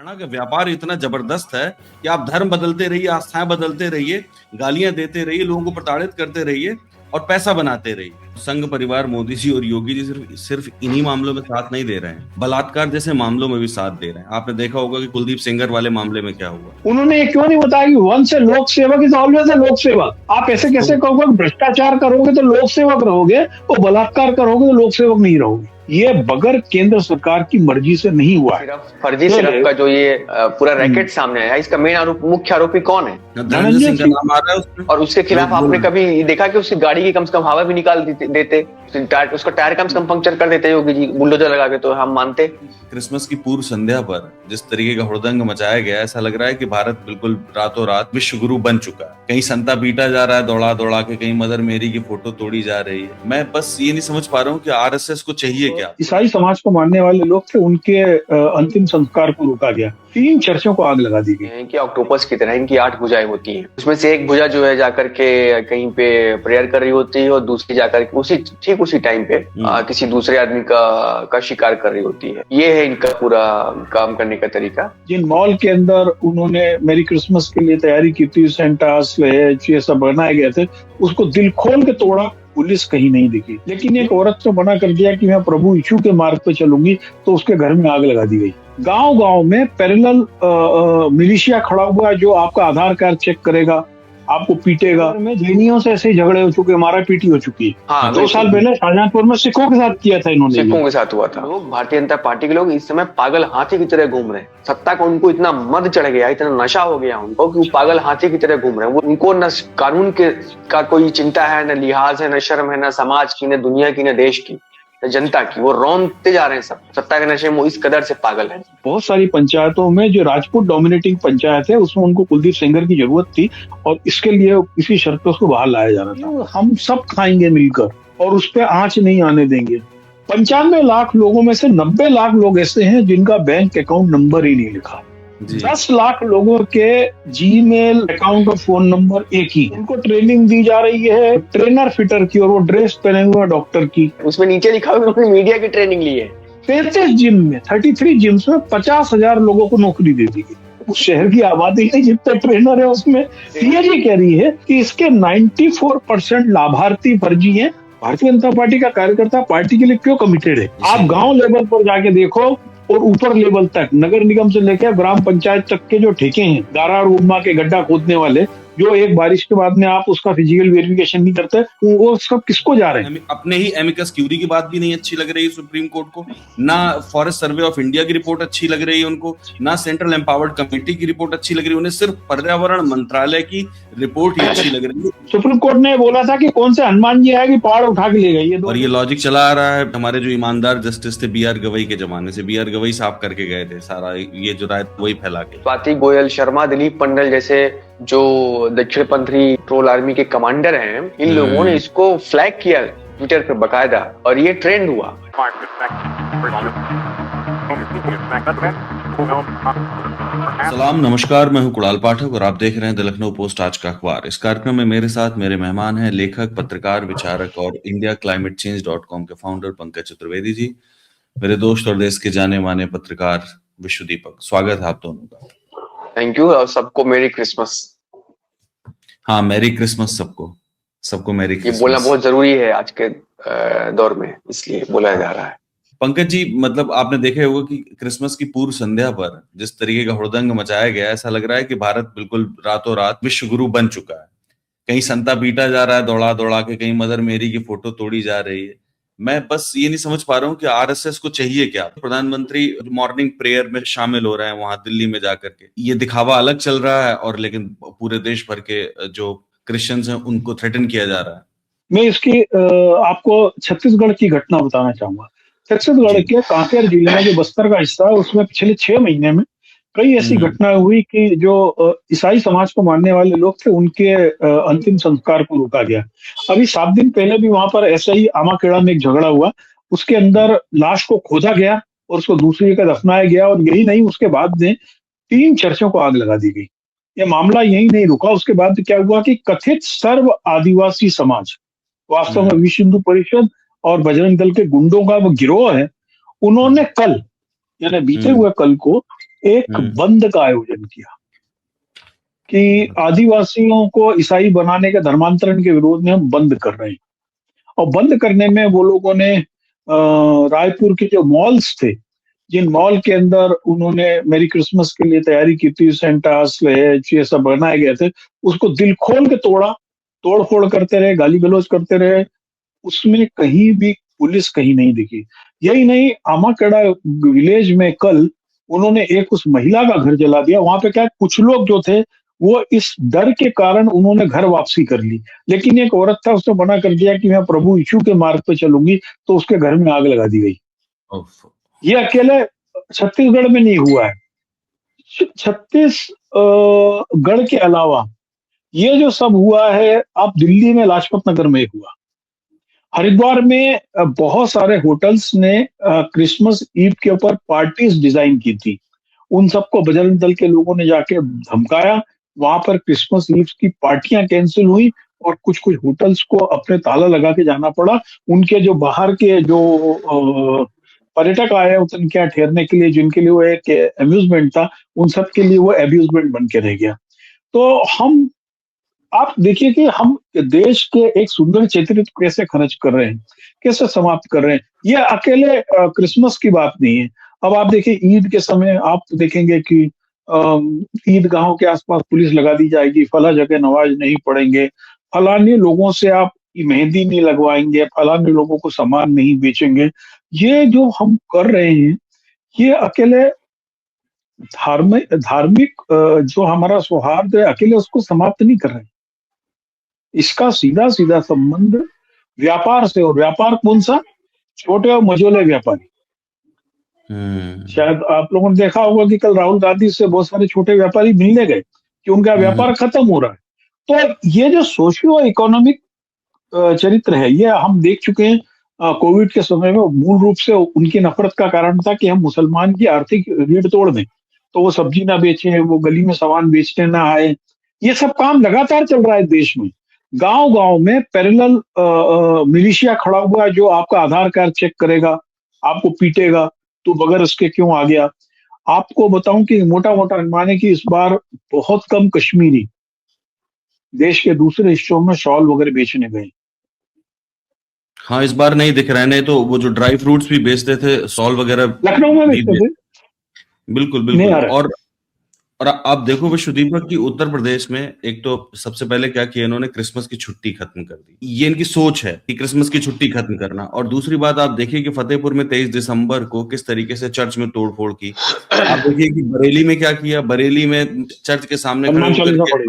हरियाणा का व्यापार इतना जबरदस्त है कि आप धर्म बदलते रहिए, आस्थाएं बदलते रहिए, गालियां देते रहिए, लोगों को प्रताड़ित करते रहिए और पैसा बनाते रहिए। संघ परिवार मोदी जी और योगी जी सिर्फ सिर्फ इन्हीं मामलों में साथ नहीं दे रहे हैं, बलात्कार जैसे मामलों में भी साथ दे रहे हैं। आपने देखा होगा कि कुलदीप सेंगर वाले मामले में क्या हुआ। उन्होंने ये क्यों नहीं बताया कि वंश है लोक सेवक इज ऑलवेज ए लोक सेवक। आप ऐसे कैसे कहोगे, भ्रष्टाचार करोगे तो लोक सेवक रहोगे और बलात्कार करोगे तो लोक सेवक नहीं रहोगे। ये बगैर केंद्र सरकार की मर्जी से नहीं हुआ है। फर्जी सिर्फ का जो ये पूरा रैकेट सामने आया, इसका मेन मुख्य आरोपी कौन है? धनंजय सिंह का नाम आ रहा है उसमें। और उसके खिलाफ आपने कभी देखा कि उसकी गाड़ी की कम से कम हवा भी निकाल देते, उसका टायर कम से कम पंक्चर कर देते योगी जी बुलडोजर लगा के, तो हम मानते। क्रिसमस की पूर्व संध्या पर जिस तरीके का हुड़दंग मचाया गया, ऐसा लग रहा है कि भारत बिल्कुल रातों रात विश्व गुरु बन चुका है। कहीं संता पीटा जा रहा है दौड़ा दौड़ा के, कहीं मदर मेरी की फोटो तोड़ी जा रही है। मैं बस ये नहीं समझ पा रहा हूँ कि आरएसएस को चाहिए क्या। ईसाई समाज को मानने वाले लोग थे, उनके अंतिम संस्कार को रोका गया। 3 चर्चों को आग लगा दी गई। इनकी ऑक्टोपस की तरह इनकी 8 भुजाएं होती हैं। उसमें से एक भुजा जो है जाकर के कहीं पे प्रेयर कर रही होती है और दूसरी जाकर के ठीक उसी टाइम पे किसी दूसरे आदमी का शिकार कर रही होती है। ये है इनका पूरा काम करने का तरीका। जिन मॉल के अंदर उन्होंने मेरी क्रिसमस के लिए तैयारी की थी, सेंटास ये सब बनाए गए थे, उसको दिल खोल के तोड़ा, पुलिस कहीं नहीं दिखी। लेकिन एक औरत ने मना कर दिया कि मैं प्रभु यीशु के मार्ग पे चलूंगी, तो उसके घर में आग लगा दी गई। गांव-गांव में पैरेलल मिलिशिया खड़ा हुआ है जो आपका आधार कार्ड चेक करेगा, आपको पीटेगा। में जैनियों से ऐसे झगड़े हो चुके, मारा पीटी हो चुकी है। हाँ, 2 साल पहले शाहजहांपुर में सिखों के साथ किया था इन्होंने। सिखों के साथ हुआ था। लोग भारतीय जनता पार्टी के लोग इस समय पागल हाथी की तरह घूम रहे हैं। सत्ता का उनको इतना मद चढ़ गया, इतना नशा हो गया उनको कि वो पागल हाथी की तरह घूम रहे हैं। उनको न कानून का कोई चिंता है, न लिहाज है, न शर्म है, न समाज की, न दुनिया की, न देश की, जनता की। वो रौंदते जा रहे हैं सब सत्ता के नशे में, वो इस कदर से पागल है। बहुत सारी पंचायतों में जो राजपूत डोमिनेटिंग पंचायत है, उसमें उनको कुलदीप सेंगर की जरूरत थी और इसके लिए इसी शर्त पे उसको बाहर लाया जा रहा था। हम सब खाएंगे मिलकर और उस पर आंच नहीं आने देंगे। 95 लाख लोगों में से 90 लाख लोग ऐसे हैं जिनका बैंक अकाउंट नंबर ही नहीं लिखा। 10 लाख लोगों के जीमेल अकाउंट और फोन नंबर एक ही। उनको ट्रेनिंग दी जा रही है ट्रेनर फिटर की, और वो ड्रेस पहने हुए डॉक्टर की। उसमें नीचे लिखा हुआ उन्होंने मीडिया की ट्रेनिंग ली है। 33 जिम में 33 जिम्स में 50,000 लोगों को नौकरी दे दी गई। उस शहर की आबादी के जितने ट्रेनर है उसमें सीएजी कह रही है कि इसके 94% लाभार्थी फर्जी हैं। भारतीय जनता पार्टी का कार्यकर्ता पार्टी के लिए क्यों कमिटेड है? आप गांव लेवल पर जाके देखो और ऊपर लेवल तक, नगर निगम से लेकर ग्राम पंचायत तक के जो ठेके हैं, गारा और उम्मा के गड्ढा खोदने वाले, जो एक बारिश के बाद में आप उसका फिजिकल वेरिफिकेशन नहीं करते, वो सब किसको जा रहे हैं? अपने ही एमिकस क्यूरी की बात भी नहीं अच्छी लग रही है सुप्रीम कोर्ट को, ना फॉरेस्ट सर्वे ऑफ इंडिया की रिपोर्ट अच्छी लग रही है उनको, ना सेंट्रल एम्पावर्ड कमेटी की रिपोर्ट अच्छी लग रही है उन्हें, सिर्फ पर्यावरण मंत्रालय की रिपोर्ट ही अच्छी लग रही है। सुप्रीम कोर्ट ने बोला था कि कौन से हनुमान जी आए कि पहाड़ उठा के ले गए। और ये लॉजिक चला आ रहा है हमारे जो ईमानदार जस्टिस थे बीआर गवई के जमाने से। बीआर गवई साफ करके गए थे सारा ये जो राय वही फैला के। स्वाति गोयल शर्मा, दिलीप पंडल जैसे जो दक्षिणपंथी ट्रोल आर्मी के कमांडर हैं, इन लोगों ने इसको फ्लैग किया ट्विटर पे बकायदा, और ये ट्रेंड हुआ। सलाम, नमस्कार, मैं हूं कुणाल पाठक और आप देख रहे हैं द लखनऊ पोस्ट आज का अखबार। इस कार्यक्रम में मेरे साथ मेरे मेहमान हैं लेखक, पत्रकार, विचारक और indiaclimatechange.com के फाउंडर पंकज चतुर्वेदी जी, मेरे दोस्त और देश के जाने माने पत्रकार विश्व दीपक। स्वागत है आप दोनों का। थैंक यू, और सबको मेरी क्रिसमस। हाँ, मैरी क्रिसमस सबको मैरी क्रिसमस। ये बोलना बहुत जरूरी है आज के दौर में, इसलिए बोला जा रहा है। पंकज जी, मतलब आपने देखा होगा कि क्रिसमस की पूर्व संध्या पर जिस तरीके का हुड़दंग मचाया गया, ऐसा लग रहा है कि भारत बिल्कुल रातों रात विश्व गुरु बन चुका है। कहीं संता पीटा जा रहा है दौड़ा दौड़ा के, कहीं मदर मेरी की फोटो तोड़ी जा रही है। मैं बस ये नहीं समझ पा रहा हूँ कि आरएसएस को चाहिए क्या। प्रधानमंत्री मॉर्निंग प्रेयर में शामिल हो रहे हैं वहां दिल्ली में जाकर के, ये दिखावा अलग चल रहा है, और लेकिन पूरे देश भर के जो क्रिश्चियंस हैं उनको थ्रेटन किया जा रहा है। मैं इसकी आपको छत्तीसगढ़ की घटना बताना चाहूंगा। छत्तीसगढ़ के कांकेर जिले में जो बस्तर का हिस्सा है, उसमें पिछले 6 महीने में कई ऐसी घटना हुई कि जो ईसाई समाज को मानने वाले लोग थे, उनके अंतिम संस्कार को रोका गया। अभी 7 दिन पहले भी वहां पर ऐसा ही आमाखेड़ा में एक झगड़ा हुआ, उसके अंदर लाश को खोदा गया और उसको दूसरी जगह दफनाया गया। और यही नहीं, उसके बाद में 3 चर्चों को आग लगा दी गई। ये मामला यही नहीं रुका। उसके बाद क्या हुआ कि कथित सर्व आदिवासी समाज, वास्तव में विश्व हिंदू परिषद और बजरंग दल के गुंडों का वो गिरोह है, उन्होंने कल यानी बीते हुए कल को एक बंद का आयोजन किया कि आदिवासियों को ईसाई बनाने के धर्मांतरण के विरोध में हम बंद कर रहे हैं। और बंद करने में वो लोगों ने रायपुर के जो मॉल्स थे, जिन मॉल के अंदर उन्होंने मेरी क्रिसमस के लिए तैयारी की थी, सेंटास ये सब बनाए गए थे, उसको दिल खोल के तोड़ा, तोड़-फोड़ करते रहे, गाली-गलौज करते रहे। उसमें कहीं भी पुलिस कहीं नहीं दिखी। यही नहीं, आमाखेड़ा विलेज में कल उन्होंने एक उस महिला का घर जला दिया। वहां पे क्या कुछ लोग जो थे वो इस डर के कारण उन्होंने घर वापसी कर ली, लेकिन एक औरत था, उसने मना कर दिया कि मैं प्रभु यीशु के मार्ग पे चलूंगी, तो उसके घर में आग लगा दी गई। ये अकेले छत्तीसगढ़ में नहीं हुआ है। छत्तीसगढ़ के अलावा ये जो सब हुआ है, अब दिल्ली में लाजपत नगर में हुआ, हरिद्वार में बहुत सारे होटल्स ने क्रिसमस ईव के ऊपर पार्टीज डिजाइन की थी। उन सबको बजरंग दल के लोगों ने जाके धमकाया। वहां पर क्रिसमस ईव की पार्टियां कैंसिल हुई और कुछ कुछ होटल्स को अपने ताला लगा के जाना पड़ा। उनके जो बाहर के जो पर्यटक आए उनके यहाँ ठहरने के लिए, जिनके लिए वो एक अम्यूजमेंट था, उन सब के लिए वो अब्यूजमेंट बन के रह गया। तो आप देखिए कि हम देश के एक सुंदर चरित्र को कैसे खर्च कर रहे हैं, कैसे समाप्त कर रहे हैं। ये अकेले क्रिसमस की बात नहीं है। अब आप देखिए ईद के समय आप देखेंगे कि ईदगाहों के आसपास पुलिस लगा दी जाएगी, फला जगह नमाज नहीं पढ़ेंगे, फलाने लोगों से आप मेहंदी नहीं लगवाएंगे, फलाने लोगों को सामान नहीं बेचेंगे। ये जो हम कर रहे हैं, ये अकेले धार्मिक जो हमारा सौहार्द है, अकेले उसको समाप्त नहीं कर रहे हैं। इसका सीधा सीधा संबंध व्यापार से, और व्यापार कौन सा? छोटे और मझोले व्यापारी। शायद आप लोगों ने देखा होगा कि कल राहुल गांधी से बहुत सारे छोटे व्यापारी मिलने गए कि उनका व्यापार खत्म हो रहा है। तो ये जो सोशियो इकोनॉमिक चरित्र है, ये हम देख चुके हैं। कोविड के समय में मूल रूप से उनकी नफरत का कारण था कि हम मुसलमान की आर्थिक रीढ़ तोड़ दें, तो वो सब्जी ना बेचे, वो गली में सामान बेचने ना आए। ये सब काम लगातार चल रहा है देश में। गांव-गांव में पैरेलल मिलिशिया खड़ा हुआ है जो आपका आधार कार्ड चेक करेगा, आपको पीटेगा, तो बगैर उसके क्यों आ गया। आपको बताऊं कि मोटा-मोटा अनुमान है कि इस बार बहुत कम कश्मीरी देश के दूसरे हिस्सों में शॉल वगैरह बेचने गए। हाँ, इस बार नहीं दिख रहा है, नहीं तो वो जो ड्राई फ्रूट्स भी बेचते थे, शॉल वगैरह लखनऊ में बेचते थे। बिल्कुल। और आप देखो विश्वदीप कि उत्तर प्रदेश में एक तो सबसे पहले क्या किया इन्होंने, क्रिसमस की छुट्टी खत्म कर दी। ये इनकी सोच है कि क्रिसमस की छुट्टी खत्म करना। और दूसरी बात आप देखिए कि फतेहपुर में 23 दिसंबर को किस तरीके से चर्च में तोड़फोड़ की। आप देखिए कि बरेली में क्या किया, बरेली में चर्च के सामने खड़े होकर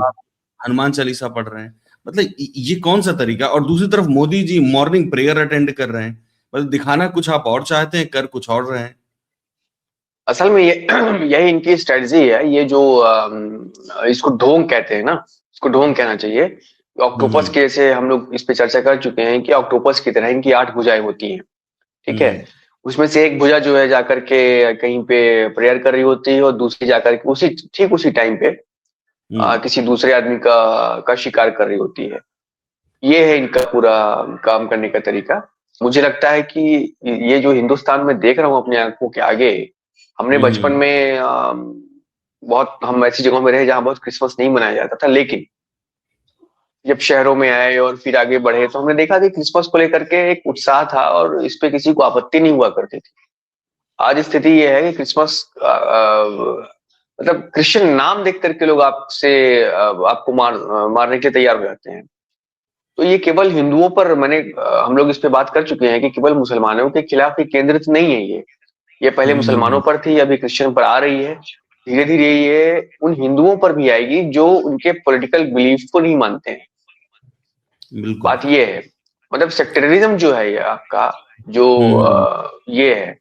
हनुमान चालीसा पढ़ रहे हैं। मतलब ये कौन सा तरीका। और दूसरी तरफ Modi ji morning prayer attend कर रहे हैं। मतलब दिखाना कुछ आप और चाहते हैं, कर कुछ और रहे हैं। असल में यही इनकी स्ट्रेटजी है। ये जो इसको ढोंग कहते हैं ना, इसको ढोंग कहना चाहिए। ऑक्टोपस के जैसे हम लोग इस पे चर्चा कर चुके हैं कि ऑक्टोपस की तरह इनकी 8 भुजाएं होती हैं, ठीक है। उसमें से एक भुजा जो है जाकर के कहीं पे प्रेयर कर रही होती है, और दूसरी जाकर के ठीक उसी टाइम पे किसी दूसरे आदमी का शिकार कर रही होती है। ये है इनका पूरा काम करने का तरीका। मुझे लगता है कि ये जो हिंदुस्तान में देख रहा हूँ अपनी आंखों के आगे, हमने बचपन में बहुत हम ऐसी जगहों में रहे जहां बहुत क्रिसमस नहीं मनाया जाता था, लेकिन जब शहरों में आए और फिर आगे बढ़े तो हमने देखा कि क्रिसमस को लेकर के एक उत्साह था और इस पे किसी को आपत्ति नहीं हुआ करती थी। आज स्थिति ये है कि क्रिसमस मतलब क्रिश्चियन नाम देख करके लोग आपको मारने के लिए तैयार हो जाते हैं। तो ये केवल हिंदुओं पर हम लोग इस पे बात कर चुके हैं कि केवल मुसलमानों के खिलाफ ही केंद्रित नहीं है ये पहले मुसलमानों पर थी, अभी क्रिश्चियन पर आ रही है। धीरे धीरे ये उन हिंदुओं पर भी आएगी जो उनके पॉलिटिकल बिलीफ को नहीं मानते हैं। बात ये है, मतलब सेक्टरिज्म जो है ये आपका जो ये है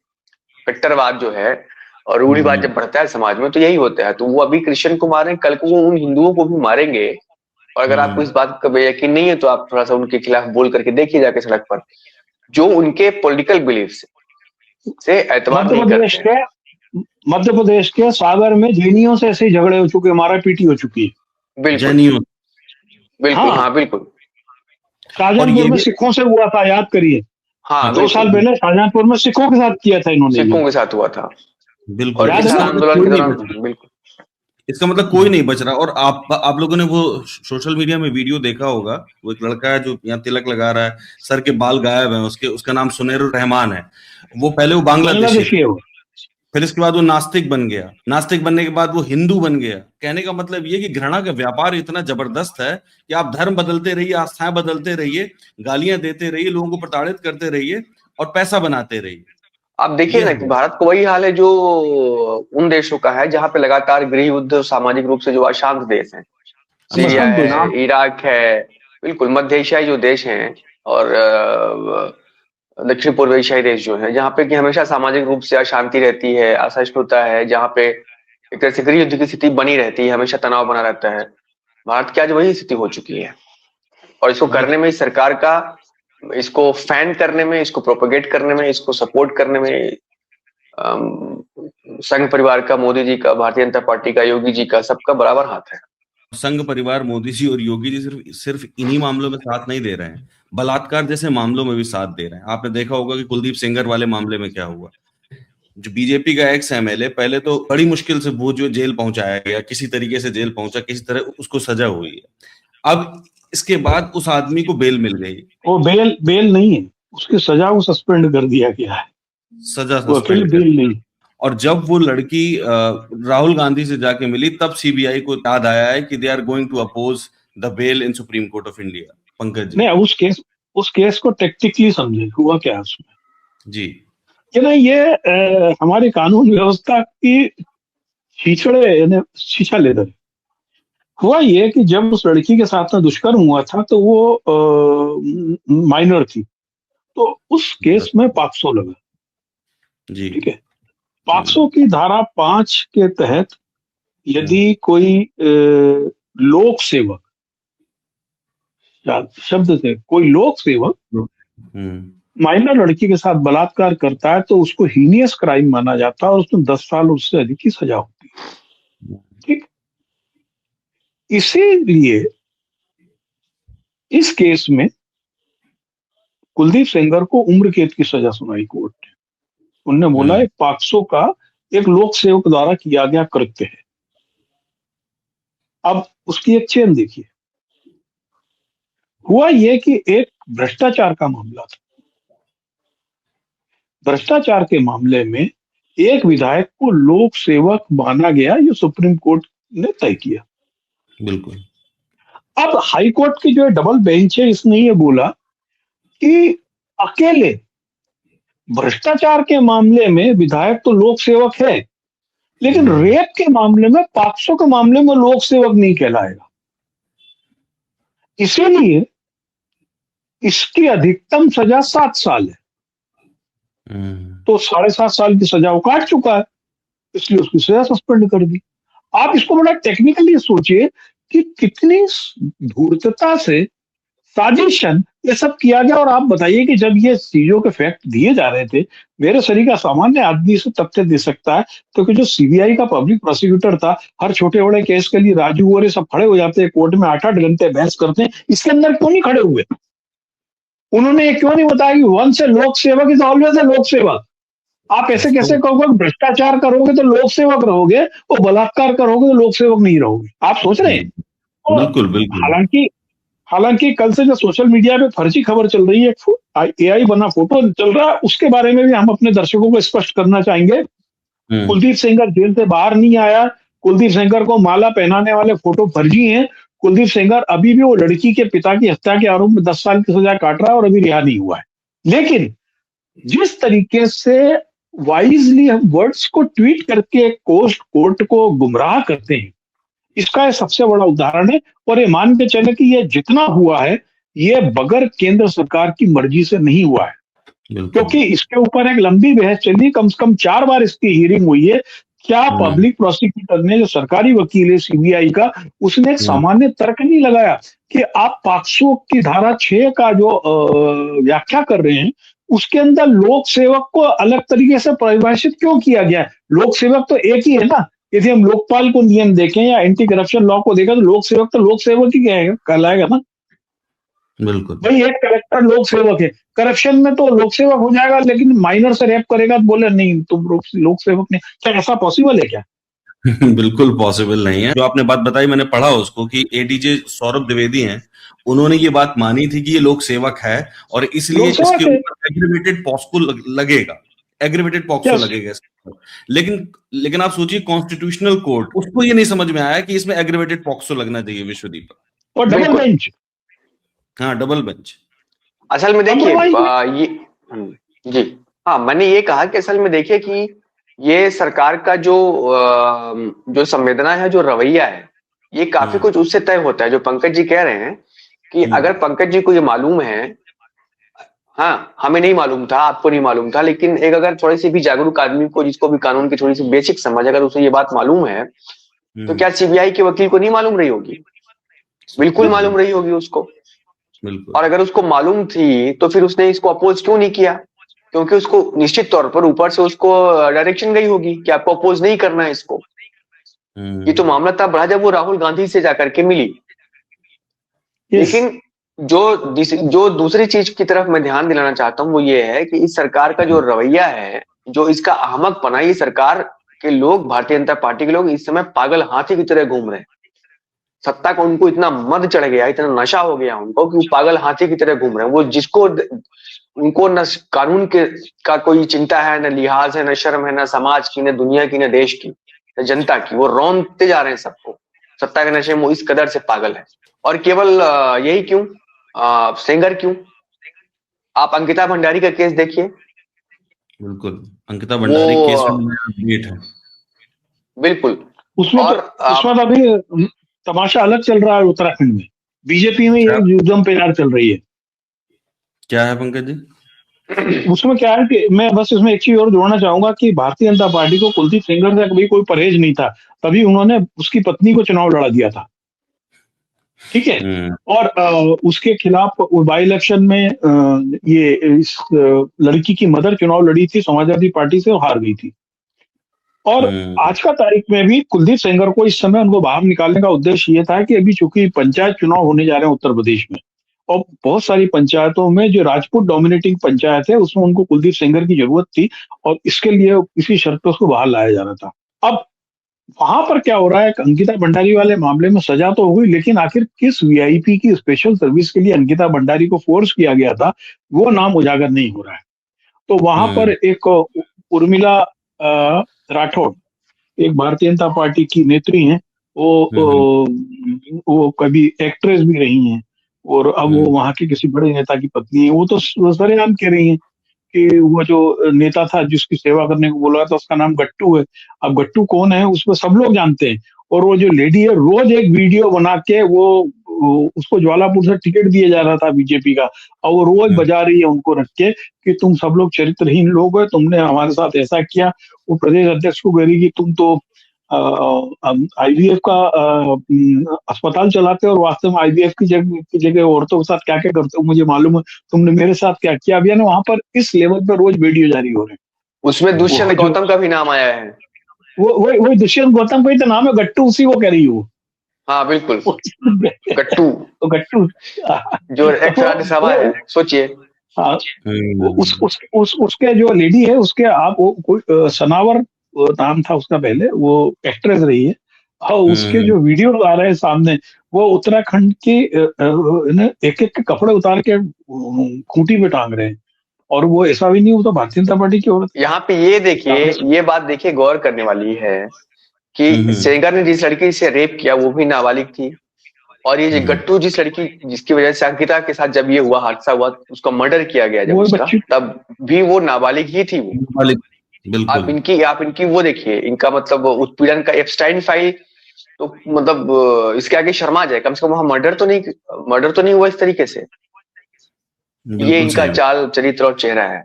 कट्टरवाद जो है और रूढ़िवाद जब बढ़ता है समाज में तो यही होता है। तो वो अभी क्रिश्चियन को मारें, कल को वो उन हिंदुओं को भी मारेंगे। और अगर आपको इस बात का यकीन नहीं है तो आप थोड़ा सा उनके खिलाफ बोल करके देखिए जाके सड़क पर, जो उनके पॉलिटिकल बिलीफ से एतबार नहीं करते हैं। मध्य प्रदेश के सागर में जैनियों से ऐसे झगड़े हो चुके, मारा पीटी हो चुकी है। बिल्कुल हाँ बिल्कुल। शाहजहांपुर में सिखों से हुआ था, याद करिए। हाँ 2 साल पहले शाहजहांपुर में सिखों के साथ किया था इन्होंने, सिखों के साथ हुआ था। बिल्कुल। और याद है किसान ना, आंदोलन कोई के नहीं दौरान बचा। बिल्कुल इसका मतलब कोई नहीं बच रहा। और आप लोगों ने वो सोशल मीडिया में वीडियो देखा होगा, वो एक लड़का है जो यहाँ तिलक लगा रहा है, सर के बाल गायब हैं उसके, उसका नाम सुनेरुर रहमान है। वो पहले वो बांग्लादेशी बांग्लादेशी था, है वो। फिर इसके बाद वो नास्तिक बन गया, नास्तिक बनने के बाद वो हिंदू बन गया। कहने का मतलब ये कि घृणा का व्यापार इतना जबरदस्त है कि आप धर्म बदलते रहिए, आस्थाएं बदलते रहिए, गालियां देते रहिए, लोगों को प्रताड़ित करते रहिए और पैसा बनाते रहिए। आप देखिए ये ना कि है। भारत को वही हाल है जो उन देशों का है जहां पे लगातार गृह युद्ध और सामाजिक रूप से जो अशांत देश हैं, सीरिया असंतुष्ट। है, इराक है, बिल्कुल मध्य एशियाई जो देश हैं, और दक्षिण पूर्व एशियाई देश जो है, जहाँ पे कि हमेशा सामाजिक रूप से अशांति रहती है, असहिष्णुता है, जहाँ पे एक तरह से गृह युद्ध की स्थिति बनी रहती है, हमेशा तनाव बना रहता है। भारत की आज वही स्थिति हो चुकी है, और इसको करने में सरकार का, इसको फैन करने में, इसको प्रोपेगेट करने में, इसको सपोर्ट करने में संघ परिवार का, मोदी जी का, भारतीय जनता पार्टी का, योगी जी का, सबका बराबर हाथ है। संघ परिवार, मोदी जी और योगी जी सिर्फ सिर्फ इन्हीं मामलों में साथ नहीं दे रहे हैं, बलात्कार जैसे मामलों में भी साथ दे रहे हैं। आपने देखा होगा कि कुलदीप सेंगर वाले मामले में क्या हुआ। जो बीजेपी का एक्स एमएलए, पहले तो बड़ी मुश्किल से वो जो जेल पहुंचाया गया, किसी तरीके से जेल पहुंचा, किसी तरह उसको सजा हुई है। अब इसके बाद उस आदमी को बेल मिल गई। वो बेल बेल नहीं है, उसकी सजा को सस्पेंड कर दिया गया है, सजा वो अकेले सस्पेंड कर। बेल नहीं। और जब वो लड़की राहुल गांधी से जाके मिली, तब सीबीआई को याद आया है कि they are going to oppose the bail in Supreme Court of India. Pankaj ji. नहीं, उस केस को टेक्निकली समझे, हुआ क्या उसमें जी। कि ना, ये हमारी कानून व्यवस्था की छीछड़े यानी छीछा लेदर। हुआ ये कि जब उस लड़की के साथ में दुष्कर्म हुआ था तो वो माइनर थी, तो उस केस में पॉक्सो लगा। जी। ठीक है, पॉक्सो की धारा 5 के तहत यदि कोई लोक सेवक, शब्द से कोई लोक सेवक माइनर लड़की के साथ बलात्कार करता है तो उसको हीनियस क्राइम माना जाता है और उसमें 10 साल उससे अधिक की सजा होती है। ठीक, इसीलिए इस केस में कुलदीप सेंगर को उम्र कैद की सजा सुनाई कोर्ट ने। उन्होंने बोला एक पॉक्सो का एक लोक सेवक द्वारा किया गया कृत्य है। अब उसकी एक चेन देखिए। हुआ यह कि एक भ्रष्टाचार का मामला था। भ्रष्टाचार के मामले में एक विधायक को लोक सेवक माना गया, ये सुप्रीम कोर्ट ने तय किया। बिल्कुल। अब हाई कोर्ट की जो डबल बेंच है, इसने ये बोला कि अकेले भ्रष्टाचार के मामले में विधायक तो लोक सेवक है, लेकिन रेप के मामले में, पॉक्सो के मामले में लोक सेवक नहीं कहलाएगा। इसीलिए इसकी अधिकतम सजा 7 साल है, तो 7.5 साल की सजा वो काट चुका है, इसलिए उसकी सजा सस्पेंड कर दी। आप इसको बड़ा टेक्निकली सोचिए कि कितनी धूर्तता से, साजिशन ये सब किया गया। और आप बताइए कि जब ये चीजों के फैक्ट दिए जा रहे थे, मेरे शरीर का सामान्य आदमी से तथ्य दे सकता है, क्योंकि जो सीबीआई का पब्लिक प्रोसिक्यूटर था, हर छोटे बड़े केस के लिए राजू और ये सब खड़े हो जाते हैं कोर्ट में, 8-8 घंटे बहस करते हैं। इसके अंदर क्यों नहीं खड़े हुए? उन्होंने ये क्यों नहीं बताया कि वंस ए लोक सेवक इज ऑलवेज ए लोक सेवक। आप ऐसे कैसे कहोगे भ्रष्टाचार करोगे तो लोक सेवक रहोगे, और बलात्कार करोगे तो लोक सेवक नहीं रहोगे? आप सोच रहे हैं? बिल्कुल बिल्कुल। हालांकि कल से जो सोशल मीडिया पे फर्जी खबर चल रही है, एआई बना फोटो चल रहा है, उसके बारे में भी हम अपने दर्शकों को स्पष्ट करना चाहेंगे। कुलदीप सेंगर जेल से बाहर नहीं आया, कुलदीप सेंगर को माला पहनाने वाले फोटो फर्जी हैं। कुलदीप सेंगर अभी भी वो लड़की के पिता की हत्या के आरोप में 10 साल की सजा काट रहा है और अभी रिहा नहीं हुआ है। लेकिन जिस तरीके से वाइजली हम वर्ड्स को ट्वीट करके कोर्ट को गुमराह करते हैं, इसका सबसे बड़ा उदाहरण है। और ये मान के चले कि ये जितना हुआ है, ये बगैर केंद्र सरकार की मर्जी से नहीं हुआ है, क्योंकि इसके ऊपर एक लंबी बहस चली, कम से कम 4 बार इसकी हियरिंग हुई है। क्या पब्लिक प्रोसिक्यूटर ने, जो सरकारी वकील है सीबीआई का, उसने एक सामान्य तर्क नहीं लगाया कि आप पॉक्सो की धारा 6 का जो व्याख्या कर रहे हैं, उसके अंदर लोक सेवक को अलग तरीके से परिभाषित क्यों किया गया है? लोक सेवक तो एक ही है ना। यदि हम लोकपाल को नियम देखें या एंटी करप्शन लॉ को देखें, तो लोक सेवक ही कहलाएगा ना। बिल्कुल। भाई एक कलेक्टर लोक सेवक है, करप्शन में तो लोक सेवक हो जाएगा, लेकिन माइनर से रेप करेगा तो बोले नहीं तुम लोक सेवक नहीं। क्या ऐसा पॉसिबल है क्या? बिल्कुल पॉसिबल नहीं है। जो आपने बात बताई मैंने पढ़ा उसको कि एडीजे सौरभ द्विवेदी हैं, उन्होंने ये बात मानी थी कि ये लोक सेवक है और इसलिए लोक इसके सेवक है। ऊपर एग्रीवेटेड पॉक्सो लगेगा, एग्रीवेटेड पॉक्सो यस। लगेगा इसके ऊपर। लेकिन लेकिन आप सोचिए कॉन्स्टिट्यूशनल कोर्ट, उसको ये नहीं समझ में आया कि इसमें एग्रीवेटेड पॉक्सो लगना चाहिए विश्वदीप पर। और डबल बिल्कुल। बेंच। हाँ, डबल बेंच। असल में देखिए कॉम्प्रोमाइज। ये जी हाँ, मैंने ये कहा कि असल में देखिए कि ये सरकार का जो संवेदना है, जो रवैया है, ये काफी कुछ उससे तय होता है। जो पंकज जी कह रहे हैं कि अगर पंकज जी को ये मालूम है, हाँ हमें नहीं मालूम था, आपको नहीं मालूम था, लेकिन एक अगर थोड़ी सी भी जागरूक आदमी को, जिसको भी कानून की थोड़ी सी बेसिक समझ, अगर उसे ये बात मालूम है, तो क्या सीबीआई के वकील को नहीं मालूम रही होगी? बिल्कुल मालूम रही होगी उसको। बिल्कुल। और अगर उसको मालूम थी तो फिर उसने इसको अपोज क्यों नहीं किया? क्योंकि उसको निश्चित तौर पर ऊपर से उसको डायरेक्शन गई होगी कि आपको अपोज नहीं करना है इसको। ये तो मामला तब बढ़ा जब वो राहुल गांधी से जाकर के मिली। लेकिन जो दूसरी चीज की तरफ मैं ध्यान दिलाना चाहता हूं वो ये है कि इस सरकार का जो रवैया है, जो इसका अहमकपना, ये सरकार के लोग, भारतीय जनता पार्टी के लोग इस समय पागल हाथी की तरह घूम रहे हैं। सत्ता का उनको इतना मद चढ़ गया, इतना नशा हो गया उनको कि वो पागल हाथी की तरह घूम रहे हैं। वो जिसको उनको न कानून के का कोई चिंता है, न लिहाज है, न शर्म है, न समाज की, न दुनिया की, न देश की, न जनता की। वो रौंदते जा रहे हैं सबको। सत्ता के नशे में वो इस कदर से पागल है। और केवल यही क्यों, सेंगर क्यों, आप अंकिता भंडारी का केस देखिए। बिल्कुल, अंकिता भंडारी केस में अपडेट है। बिल्कुल। उसमें और तो अभी तमाशा अलग चल रहा है उत्तराखंड में। बीजेपी में ये युद्धम पेरार चल रही है। क्या है पंकज जी? उसमें क्या है कि मैं बस इसमें एक चीज और जोड़ना चाहूंगा कि भारतीय जनता पार्टी को कुलदीप सेंगर से कभी कोई परहेज नहीं था, तभी उन्होंने उसकी पत्नी को चुनाव लड़ा दिया था। ठीक है। और उसके खिलाफ बाई इलेक्शन में ये इस लड़की की मदर चुनाव लड़ी थी समाजवादी पार्टी से और हार गई थी। और आज का तारीख में भी कुलदीप सेंगर को इस समय उनको बाहर निकालने का उद्देश्य ये था कि अभी चूंकि पंचायत चुनाव होने जा रहे हैं उत्तर प्रदेश में, और बहुत सारी पंचायतों में जो राजपूत डोमिनेटिंग पंचायत है उसमें उनको कुलदीप सेंगर की जरूरत थी, और इसके लिए इसी शर्त पर उसको बाहर लाया जा रहा था। अब वहां पर क्या हो रहा है, अंकिता भंडारी वाले मामले में सजा तो हुई, लेकिन आखिर किस वीआईपी की स्पेशल सर्विस के लिए अंकिता भंडारी को फोर्स किया गया था, वो नाम उजागर नहीं हो रहा है। तो वहां पर एक उर्मिला राठौड़, एक भारतीय जनता पार्टी की नेत्री हैं, वो कभी एक्ट्रेस भी रही हैं, और अब वो वहां के किसी बड़े नेता की पत्नी है। वो तो सरेआम कह रही हैं कि वो जो नेता था जिसकी सेवा करने को बोला था उसका नाम गट्टू है। अब गट्टू कौन है उसको सब लोग जानते हैं। और वो जो लेडी है रोज एक वीडियो बना के वो उसको ज्वालापुर से टिकट दिया जा रहा था बीजेपी का, और वो रोज बजा रही है उनको रख के कि तुम सब लोग चरित्रहीन लोग हो, तुमने हमारे साथ ऐसा किया। वो प्रदेश अध्यक्ष को कह रही कि तुम तो आईवीएफ का अस्पताल चलाते हो और वास्तव में आईवीएफ की जगह औरतों के साथ क्या क्या करते हो मुझे मालूम है, तुमने मेरे साथ क्या किया। अभी ना वहां पर इस लेवल पर रोज वीडियो जारी हो रहे हैं। उसमें दुष्यंत गौतम का भी नाम आया है। वो दुष्यंत गौतम का ही तो नाम है, गट्टू उसी को कह रही हो। हाँ बिल्कुल, गट्टू। तो गट्टू जो एक्स राज्यसभा है, सोचिए। हाँ, उसके जो लेडी है उसके आप कोई सनावर नाम था उसका, पहले वो एक्ट्रेस रही है। हाँ, उसके जो वीडियो आ रहे हैं सामने, वो उत्तराखंड के एक एक के कपड़े उतार के खूंटी पे टांग रहे हैं, और वो ऐसा भी नहीं, वो तो भारतीय जनता पार्टी की औरत। यहाँ पे ये देखिए, ये बात देखिए गौर करने वाली है कि सेंगर ने जिस लड़की से रेप किया वो भी नाबालिग थी, और ये गट्टू जिस लड़की जिसकी वजह से अंकिता के साथ जब ये हुआ हादसा हुआ, उसका मर्डर किया गया जब उसका, तब भी वो नाबालिग ही थी वो। आप इनकी वो देखिए, इनका मतलब उत्पीड़न का एप्स्टाइन फाइल, तो मतलब इसके आगे शर्मा जाए। कम से कम वहां मर्डर तो नहीं हुआ इस तरीके से। ये इनका चाल, चरित्र और चेहरा है।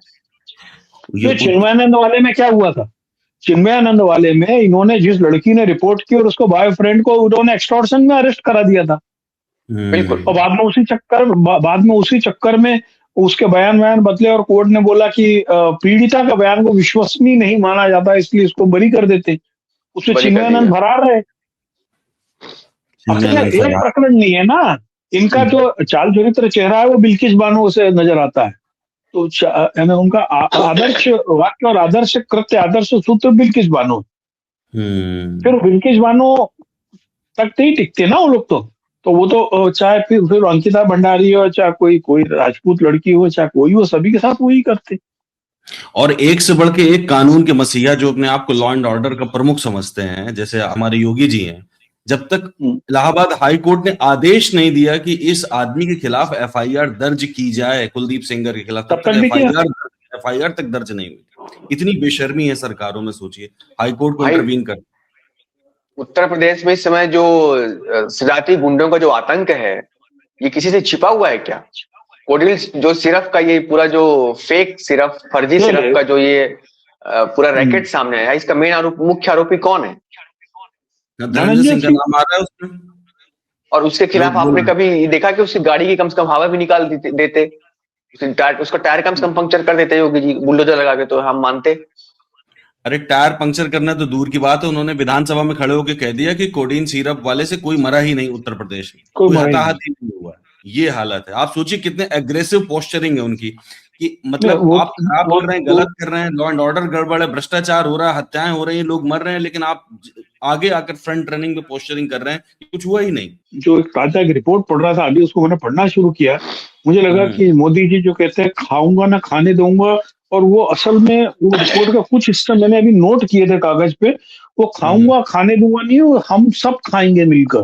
ये चिन्मयानंद वाले में क्या हुआ था? चिन्मयानंद वाले में इन्होंने, जिस लड़की ने रिपोर्ट की और उसको बॉयफ्रेंड को उन्होंने एक्सटॉर्शन में अरेस्ट करा दिया था। बिल्कुल। और बाद में उसी चक्कर में उसके बयान बदले, और कोर्ट ने बोला कि पीड़िता का बयान को विश्वसनीय नहीं माना जाता, इसलिए इसको बरी कर देते। उसमें चिन्मयानंद फरार है। एक प्रकरण नहीं है ना, इनका जो चाल चरित्र चेहरा है वो बिल्किस बानो से नजर आता है। तो यानी उनका आदर्श वाक्य और आदर्श कृत्य, आदर्श सूत्र बिल्किस बानो। फिर बिल्किस बानो तक नहीं टिकते ना वो लोग तो वो तो चाहे फिर अंकिता भंडारी हो, चाहे कोई राजपूत लड़की हो, चाहे कोई हो, सभी के साथ वही करते। और एक से बढ़ के एक कानून के मसीहा जो अपने आप को लॉ एंड ऑर्डर का प्रमुख समझते हैं, जैसे हमारे योगी जी हैं, जब तक इलाहाबाद हाई कोर्ट ने आदेश नहीं दिया कि इस आदमी के खिलाफ एफआईआर दर्ज की जाए, कुलदीप सेंगर के खिलाफ, तब तक एफआईआर तक दर्ज नहीं हुई। इतनी बेशर्मी है सरकारों में, सोचिए हाई कोर्ट को इंटरवीन कर। उत्तर प्रदेश में इस समय जो सजाती गुंडों का जो आतंक है, ये किसी से छिपा हुआ है क्या? कोडिल जो सिरफ का ये पूरा जो फेक सिरफ, फर्जी सिरफ का जो ये पूरा रैकेट सामने आया, इसका मेन मुख्य आरोपी कौन है? धनंजय सिंह का नाम आ रहा है उसमें। और उसके खिलाफ आपने कभी देखा कि उसकी गाड़ी की कम से कम हवा भी निकाल देते, उसका टायर कम से कम पंक्चर कर देते योगी जी बुलडोजर लगा के, तो हम मानते। अरे टायर पंक्चर करना तो दूर की बात है, उन्होंने विधानसभा में खड़े होकर कह दिया कि कोडीन सिरप वाले से कोई मरा ही नहीं उत्तर प्रदेश में, कोई हताहत ही नहीं हुआ। ये हालत है। आप सोचिए कितने एग्रेसिव पोस्चरिंग है उनकी, कि मतलब आप खराब कर रहे हैं, गलत कर रहे हैं, लॉ एंड ऑर्डर गड़बड़ है, भ्रष्टाचार हो रहा है, हत्याएं हो रही हैं, लोग मर रहे हैं, लेकिन आप आगे आकर फ्रंट रनिंग में पोस्चरिंग कर रहे हैं, कुछ हुआ ही नहीं। जो एक ताजा एक रिपोर्ट पढ़ रहा था अभी, उसको मैंने पढ़ना शुरू किया, मुझे लगा कि मोदी जी जो कहते हैं खाऊंगा ना खाने दूंगा, और वो असल में वो रिपोर्ट का कुछ हिस्सा मैंने अभी नोट किए थे कागज पे, वो खाऊंगा खाने दूंगा नहीं, वो हम सब खाएंगे मिलकर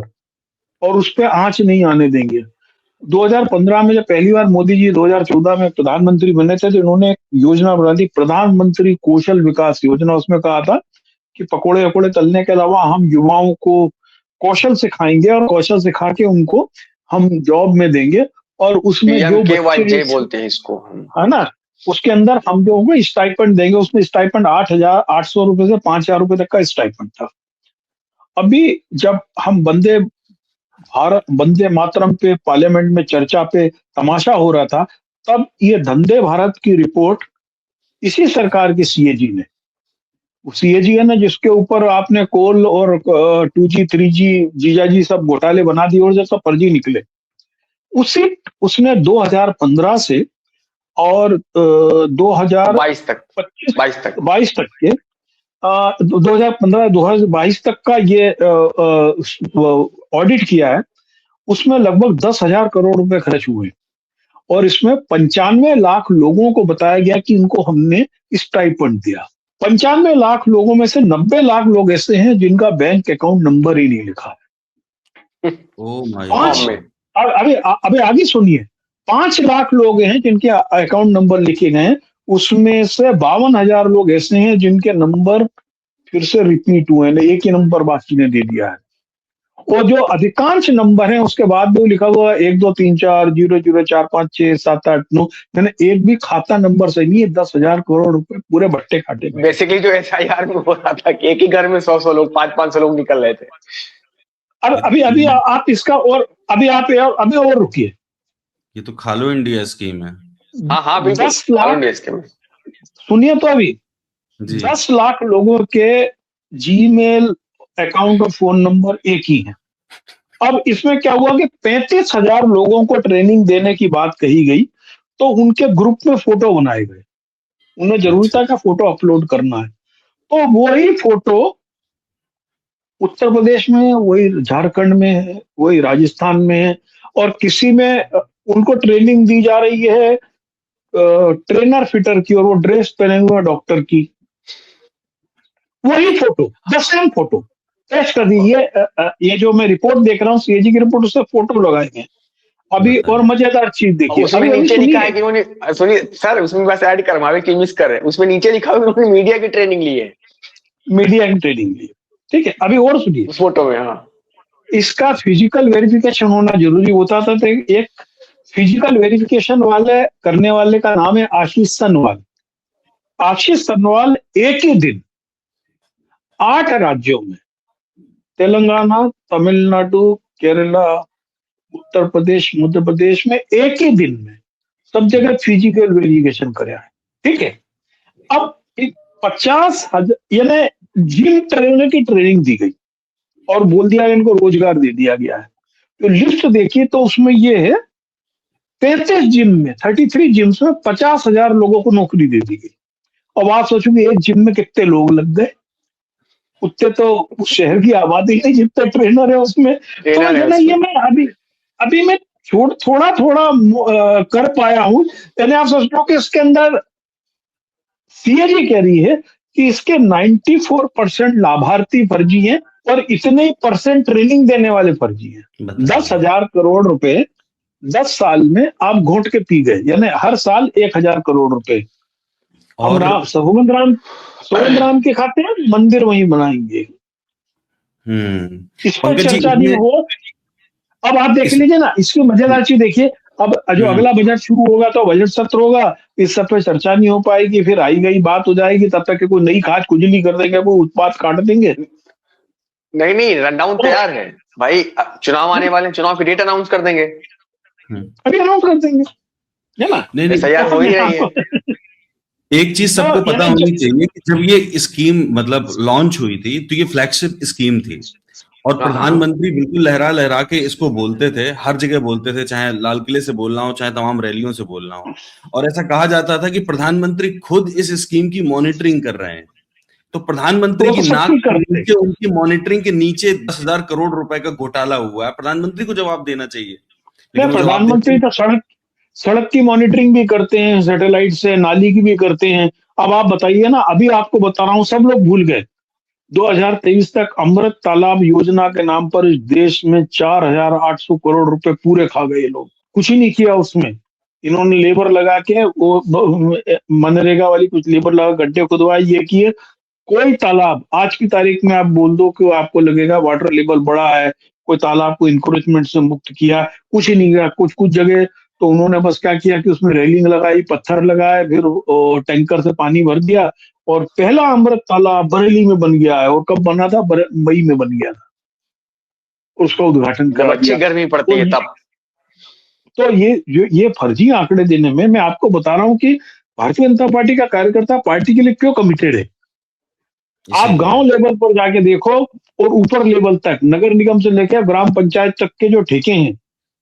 और उस पर आंच नहीं आने देंगे। 2015 में जब पहली बार मोदी जी 2014 में प्रधानमंत्री बने थे, तो इन्होंने एक योजना बना दी, प्रधानमंत्री कौशल विकास योजना। उसमें कहा था कि पकोड़े वकोड़े तलने के अलावा हम युवाओं को कौशल सिखाएंगे और कौशल सिखा के उनको हम जॉब में देंगे, और उसमें जो बच्चे बोलते हैं इसको, है ना, उसके अंदर हम जो होंगे स्टाइपेंड देंगे। उसमें स्टाइपेंड 8,800 रुपए से 5,000 रुपए तक का स्टाइपेंड था। अभी जब हम वंदे मातरम पे पार्लियामेंट में चर्चा पे तमाशा हो रहा था, तब ये धंधे भारत की रिपोर्ट इसी सरकार के सीएजी ने, सीएजी है ना जिसके ऊपर आपने कोल और 2G 3G जीजाजी सब घोटाले बना दिए और जब सब फर्जी निकले, उसने 2015 से और 2022 तक के 2015-2022 तक का ये ऑडिट किया है। उसमें लगभग 10,000 करोड़ रुपए खर्च हुए, और इसमें 95 लाख लोगों को बताया गया कि इनको हमने स्टाइपेंड दिया। 95 लाख लोगों में से 90 लाख लोग ऐसे हैं जिनका बैंक अकाउंट नंबर ही नहीं लिखा है। अभी आगे सुनिए, 5 लाख लोग हैं जिनके अकाउंट नंबर लिखे गए हैं, उसमें से 52,000 लोग ऐसे हैं जिनके नंबर फिर से रिपीट हुए हैं, एक ही नंबर बाकी ने दे दिया है। और जो अधिकांश नंबर हैं उसके बाद भी लिखा हुआ 1 2 3 4 0 0 4 5 6 7 8 9, मैंने एक भी खाता नंबर सही नहीं है। 10,000 करोड़ रुपए पूरे भट्टे खाते में। बेसिकली जो एसआईआर में हो रहा था कि एक ही घर में 100 लोग 500 लोग निकल रहे थे। अभी आप इसका और अभी और रुकिए, ये तो खालो इंडिया स्कीम है। हाँ बिल्कुल 10 लाख सुनिए तो अभी 10 लाख लोगों के जीमेल अकाउंट और फोन नंबर एक ही है। अब इसमें क्या हुआ कि 35,000 लोगों को ट्रेनिंग देने की बात कही गई, तो उनके ग्रुप में फोटो बनाए गए, उन्हें जरूरी था का फोटो अपलोड करना है, तो वही फोटो उत्तर प्रदेश में, वही झारखंड में है, वही राजस्थान में है, और किसी में उनको ट्रेनिंग दी जा रही है ट्रेनर फिटर की, और वो ड्रेस पहने हुए डॉक्टर की, वही फोटो, द सेम फोटो पेश कर दी। ये जो मैं रिपोर्ट देख रहा हूँ सीएजी की रिपोर्ट, उससे फोटो लगाए गए। अभी और मजेदार चीज देखिए, उसमें नीचे लिखा है कि उन्होंने, सुनिए सर, उसमें बस ऐड करवावे कि मिस कर रहे हैं, उसमें नीचे लिखा है उन्होंने मीडिया की ट्रेनिंग ली है, मीडिया की ट्रेनिंग ली, ठीक है। अभी और सुनिए उस फोटो में, हाँ, इसका फिजिकल वेरिफिकेशन होना जरूरी होता था। तो एक फिजिकल वेरिफिकेशन करने वाले का नाम है आशीष सनवाल। आशीष सनवाल एक ही दिन 8 राज्यों में, तेलंगाना, तमिलनाडु, केरला, उत्तर प्रदेश, मध्य प्रदेश में एक ही दिन में सब जगह फिजिकल वेरिफिकेशन कराया है, ठीक है। अब 50,000 यानी जिम ट्रेनर की ट्रेनिंग दी गई और बोल दिया इनको रोजगार दे दिया गया है। तो लिस्ट देखिए तो उसमें ये है 33 जिम में 33 जिम्स में 50,000 लोगों को नौकरी दे दी गई। अब आप सोचोगे एक जिम में कितने लोग लग गए, उतने तो उस शहर की आबादी नहीं जितने ट्रेनर है उसमें। तो ट्रेनर है है ना, ये उसमें। मैं अभी अभी मैं थोड़ा थोड़ा कर पाया हूँ। यानी आप सोच लो कि इसके अंदर सीएजी कह रही है कि इसके 94% लाभार्थी फर्जी हैं और इतने परसेंट ट्रेनिंग देने वाले फर्जी हैं। बताइए। 10,000 करोड़ रुपए 10 साल में आप घोट के पी गए, यानी हर साल 1,000 करोड़ रुपए। हम और राम सुगंध राम के खाते हैं, मंदिर वहीं बनाएंगे, इस पर पंकज जी चर्चा नहीं इसमें हो। अब आप देख इस लीजिए ना, इसकी मजेदार चीज देखिए। अब जो हम्म अगला बजट शुरू होगा तो बजट सत्र होगा, इस सब पे चर्चा नहीं हो पाएगी, फिर आई गई बात हो जाएगी, तब तक कि कोई नई खाद खुजली कर देंगे, कोई उत्पाद काट देंगे। नहीं नहीं, रनडाउन तो तैयार है भाई। चुनाव आने वाले हैं, चुनाव की डेट अनाउंस कर देंगे। हम्म। अभी अनाउंस कर देंगे, है ना। नहीं नहीं, एसआईआर हो तो ही मैं रही है। आपको एक चीज तो सबको पता यानी होनी चाहिए कि जब ये स्कीम मतलब लॉन्च हुई थी तो ये फ्लैगशिप स्कीम थी और हाँ हाँ। प्रधानमंत्री बिल्कुल लहरा लहरा के इसको बोलते थे, हर जगह बोलते थे, चाहे लाल किले से बोलना हो चाहे तमाम रैलियों से बोलना हो। और ऐसा कहा जाता था कि प्रधानमंत्री खुद इस स्कीम की मॉनिटरिंग कर रहे हैं। तो प्रधानमंत्री वो की तो सब नाक कुछ के करते हैं। नीचे उनकी मॉनिटरिंग के नीचे 10,000 करोड़ रुपए का घोटाला हुआ है, प्रधानमंत्री को जवाब देना चाहिए, नहीं, लेकिन वो जवाब देते प्रधानमंत्री नहीं। तो सड़क सड़क की मॉनिटरिंग भी करते हैं, सैटेलाइट से नाली की भी करते हैं। अब आप बताइए ना, अभी आपको बता रहा हूँ, सब लोग भूल गए 2023 तक अमृत तालाब योजना के नाम पर इस देश में 4,800 करोड़ रुपए पूरे खा गए ये लोग। कुछ ही नहीं किया उसमें। इन्होंने लेबर लगा के वो मनरेगा वाली कुछ लेबर लगा गड्ढे खुदवाए, ये किए। कोई तालाब आज की तारीख में आप बोल दो कि आपको लगेगा वाटर लेवल बढ़ा है, कोई तालाब को इंक्रोचमेंट से मुक्त किया, कुछ ही नहीं किया। कुछ कुछ जगह तो उन्होंने बस क्या किया कि उसमें रेलिंग लगाई, पत्थर लगाए, फिर टैंकर से पानी भर दिया और पहला अमृत तालाब बरेली में बन गया है। और कब बना था? मई में बन गया था, उसका उद्घाटन जब करा अच्छी दिया। गर्मी पड़ती तो है ये तब। तो ये फर्जी आंकड़े देने में मैं आपको बता रहा हूँ कि भारतीय जनता पार्टी का कार्यकर्ता पार्टी के लिए क्यों कमिटेड है। आप इसीलिए गांव लेवल पर जाके देखो और ऊपर लेवल तक, नगर निगम से लेकर ग्राम पंचायत तक के जो ठेके हैं,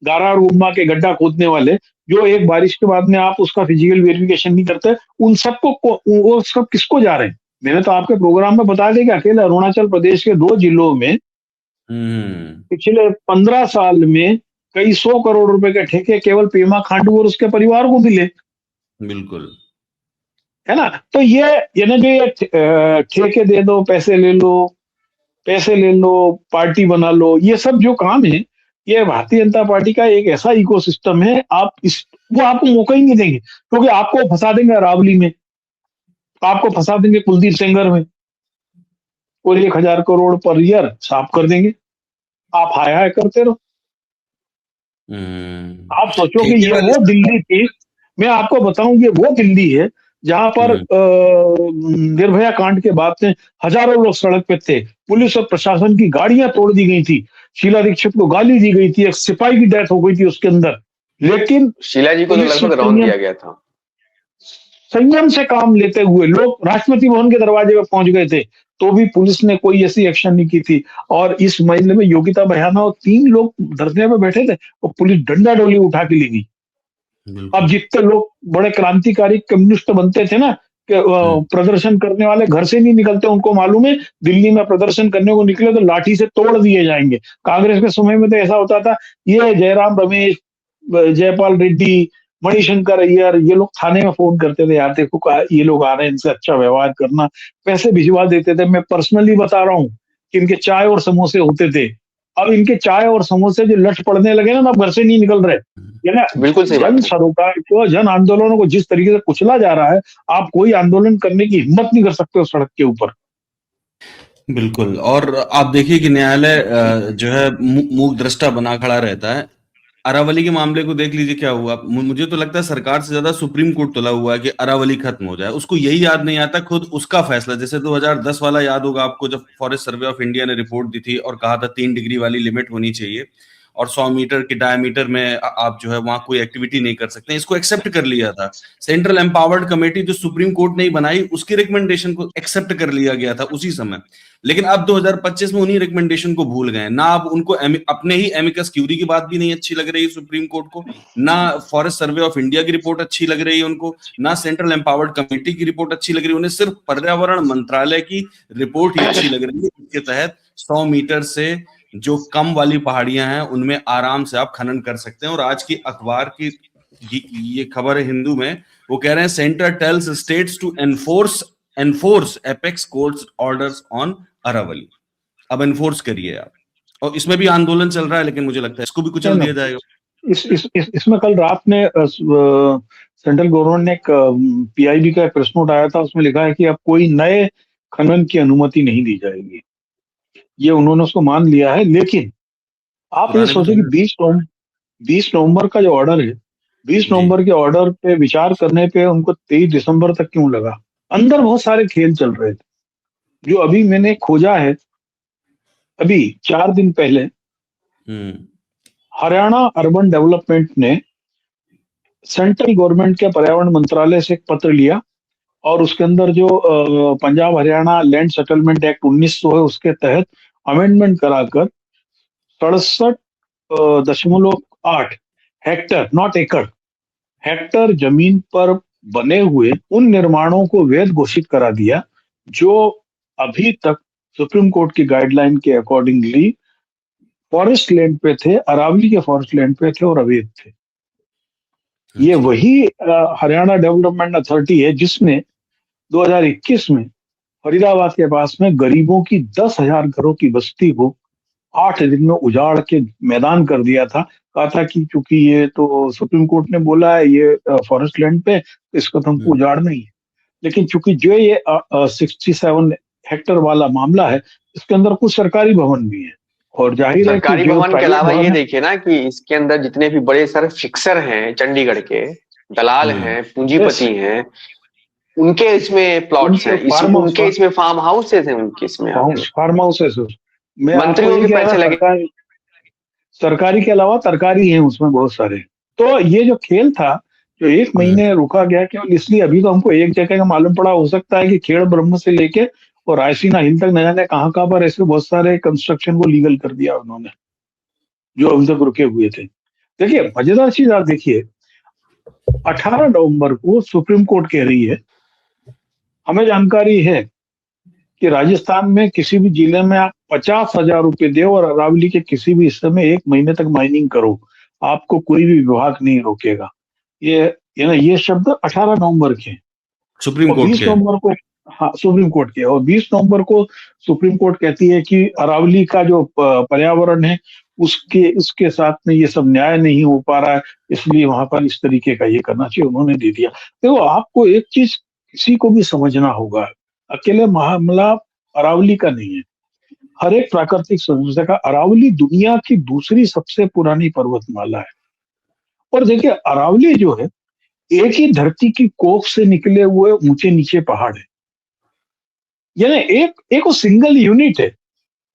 गारा और उम्मा के गड्ढा खोदने वाले, जो एक बारिश के बाद में आप उसका फिजिकल वेरिफिकेशन नहीं करते, उन सबको वो सब किसको जा रहे हैं? मैंने तो आपके प्रोग्राम में बताया था कि अकेले अरुणाचल प्रदेश के 2 जिलों में हम्म पिछले 15 साल में कई 100 करोड़ रुपए के ठेके केवल पेमा खांडू और उसके परिवार को मिले, बिल्कुल। है ना। तो ये ना, जो ये ठेके दे दो, पैसे ले लो, पार्टी बना लो, ये सब जो काम है, ये भारतीय जनता पार्टी का एक ऐसा इकोसिस्टम है। आप इस वो आपको मौका ही नहीं देंगे, क्योंकि आपको फंसा देंगे अरावली में, आपको फंसा देंगे कुलदीप सेंगर में, और 1,000 करोड़ पर ईयर साफ कर देंगे। आप हाय हाय करते रहो। आप सोचो कि ठेके ये वाले वो दिल्ली थी, मैं आपको बताऊं, ये वो दिल्ली है जहां पर हम्म निर्भया कांड के बाद से हजारों लोग सड़क पे थे, पुलिस और प्रशासन की गाड़ियां तोड़ दी गई थी, शीला दीक्षित को गाली दी गई थी, एक सिपाही की डेथ हो गई थी उसके अंदर, लेकिन शीला जी को तो पुलिस लगभग रौंद दिया गया था। संयम से काम लेते हुए लोग राष्ट्रपति भवन के दरवाजे पे पहुंच गए थे, तो भी पुलिस ने कोई ऐसी एक्शन नहीं की थी। और इस मामले में योगिता बयाना और 3 लोग धरने पे बैठे थे, और पुलिस डंडा डोली उठा के ले गई। अब बिल्कुल। जितने लोग बड़े क्रांतिकारी कम्युनिस्ट बनते थे ना, कि प्रदर्शन करने वाले घर से नहीं निकलते, उनको मालूम है दिल्ली में प्रदर्शन करने को निकले तो लाठी से तोड़ दिए जाएंगे। कांग्रेस के समय में तो ऐसा होता था, ये जयराम रमेश, जयपाल रेड्डी, मणिशंकर अय्यर, ये लोग थाने में फोन करते थे, यार देखो ये लोग आ रहे हैं, इनसे अच्छा व्यवहार करना, पैसे भिजवा देते थे। मैं पर्सनली बता रहा हूँ कि इनके चाय और समोसे होते थे। अब इनके चाय और समोसे जो लठ पड़ने लगे ना, अब घर से नहीं निकल रहे। ये ना, बिल्कुल सही बात जन है। सरोकार को, जन आंदोलनों को जिस तरीके से कुचला जा रहा है, आप कोई आंदोलन करने की हिम्मत नहीं कर सकते हो सड़क के ऊपर। बिल्कुल। और आप देखिए कि न्यायालय जो है मूक दृष्टा बना खड़ा रहता है। अरावली के मामले को देख लीजिए क्या हुआ। मुझे तो लगता है सरकार से ज्यादा सुप्रीम कोर्ट तुला हुआ है कि अरावली खत्म हो जाए। उसको यही याद नहीं आता खुद उसका फैसला, जैसे 2010 वाला याद होगा आपको, जब फॉरेस्ट सर्वे ऑफ इंडिया ने रिपोर्ट दी थी और कहा था 3 डिग्री वाली लिमिट होनी चाहिए, और 100 मीटर के डायमीटर में आप जो है वहां कोई एक्टिविटी नहीं कर सकते, इसको एक्सेप्ट कर लिया था। सेंट्रल एम्पावर्ड कमेटी जो सुप्रीम कोर्ट ने बनाई, उसकी रिकमेंडेशन को एक्सेप्ट कर लिया गया था उसी समय। लेकिन अब 2025 में उन्हीं रिकमेंडेशन को भूल गए। ना अब उनको अपने ही एमिकस क्यूरी की बात भी नहीं अच्छी लग रही है सुप्रीम कोर्ट को, ना फॉरेस्ट सर्वे ऑफ इंडिया की रिपोर्ट अच्छी लग रही है उनको, ना सेंट्रल एम्पावर्ड कमेटी की रिपोर्ट अच्छी लग रही है उन्हें, सिर्फ पर्यावरण मंत्रालय की रिपोर्ट ही अच्छी लग रही है। इसके तहत 100 मीटर से जो कम वाली पहाड़ियां हैं उनमें आराम से आप खनन कर सकते हैं। और आज की अखबार की ये खबर है हिंदू में, वो कह रहे हैं centre tells states to enforce apex court's orders on Aravalli. अब एनफोर्स करिए आप। और इसमें भी आंदोलन चल रहा है, लेकिन मुझे लगता है इसको भी कुचल दिया जाएगा। इसमें कल रात में सेंट्रल गवर्नमेंट ने एक पीआईबी का प्रेस नोट आया था, उसमें लिखा है कि अब कोई नए खनन की अनुमति नहीं दी जाएगी। ये उन्होंने उसको मान लिया है। लेकिन आप ये सोचें कि 20 नवंबर का जो ऑर्डर है, 20 नवंबर के ऑर्डर पे विचार करने पे उनको 23 दिसंबर तक क्यों लगा? अंदर बहुत सारे खेल चल रहे थे जो अभी मैंने खोजा है। अभी 4 दिन पहले हरियाणा अर्बन डेवलपमेंट ने सेंट्रल गवर्नमेंट के पर्यावरण मंत्रालय से एक पत्र लिया और उसके अंदर जो Punjab Haryana land settlement act 1900 है, उसके तहत अमेंडमेंट कराकर 67.8 हेक्टर, नॉट एकड़, हेक्टर जमीन पर बने हुए उन निर्माणों को वैध घोषित करा दिया जो अभी तक सुप्रीम कोर्ट की गाइडलाइन के अकॉर्डिंगली फॉरेस्ट लैंड पे थे, अरावली के फॉरेस्ट लैंड पे थे और अवैध थे। ये वही हरियाणा डेवलपमेंट अथॉरिटी है जिसने 2021 में फरीदाबाद के पास में गरीबों की 10,000 घरों की बस्ती को 8 दिन में उजाड़ के मैदान कर दिया था। कहा था कि चूंकि ये तो सुप्रीम कोर्ट ने बोला है ये फॉरेस्ट लैंड पे, इसको तो हमको उजाड़ना ही है। लेकिन चूंकि जो ये 67 हेक्टर वाला मामला है, इसके अंदर कुछ सरकारी भवन भी है और जाहिर है सरकारी भवन के अलावा ये देखिए ना कि इसके अंदर जितने भी बड़े सारे फिक्सर हैं, चंडीगढ़ के दलाल हैं, पूंजीपति हैं, उनके इसमें प्लॉट्स हैं, उनके इसमें फार्म हाउसेस हैं, उनके इसमें फार्म हाउसेस, मंत्रियों के पैसे लगे। सरकारी के अलावा तरकारी है उसमें बहुत सारे। तो ये जो खेल था जो 1 महीने रुका गया केवल इसलिए, अभी तो हमको एक जगह का मालूम पड़ा, हो सकता है कि खेड़ ब्रह्म से लेके और रायसीना हिल तक न जाने कहाँ पर ऐसे बहुत सारे कंस्ट्रक्शन को लीगल कर दिया उन्होंने जो अभी तक रुके हुए थे। देखिए मजेदार चीज आप देखिए, 18 नवंबर को सुप्रीम कोर्ट कह रही है, हमें जानकारी है कि राजस्थान में किसी भी जिले में आप 50,000 रुपए दो और अरावली के किसी भी हिस्से में 1 महीने तक माइनिंग करो, आपको कोई भी विभाग नहीं रोकेगा। ये शब्द 18 नवंबर के सुप्रीम कोर्ट 20 नवंबर को, हाँ सुप्रीम कोर्ट के, और 20 नवंबर को सुप्रीम कोर्ट कहती है कि अरावली का जो पर्यावरण है उसके साथ में ये सब न्याय नहीं हो पा रहा है, इसलिए वहां पर इस तरीके का ये करना चाहिए, उन्होंने दे दिया। देखो आपको एक चीज किसी को भी समझना होगा, अकेले मामला अरावली का नहीं है, हर एक प्राकृतिक संरचना का। अरावली दुनिया की दूसरी सबसे पुरानी पर्वतमाला है और देखिए अरावली जो है एक ही धरती की कोख से निकले हुए ऊंचे नीचे पहाड़ है, यानी एक सिंगल यूनिट है।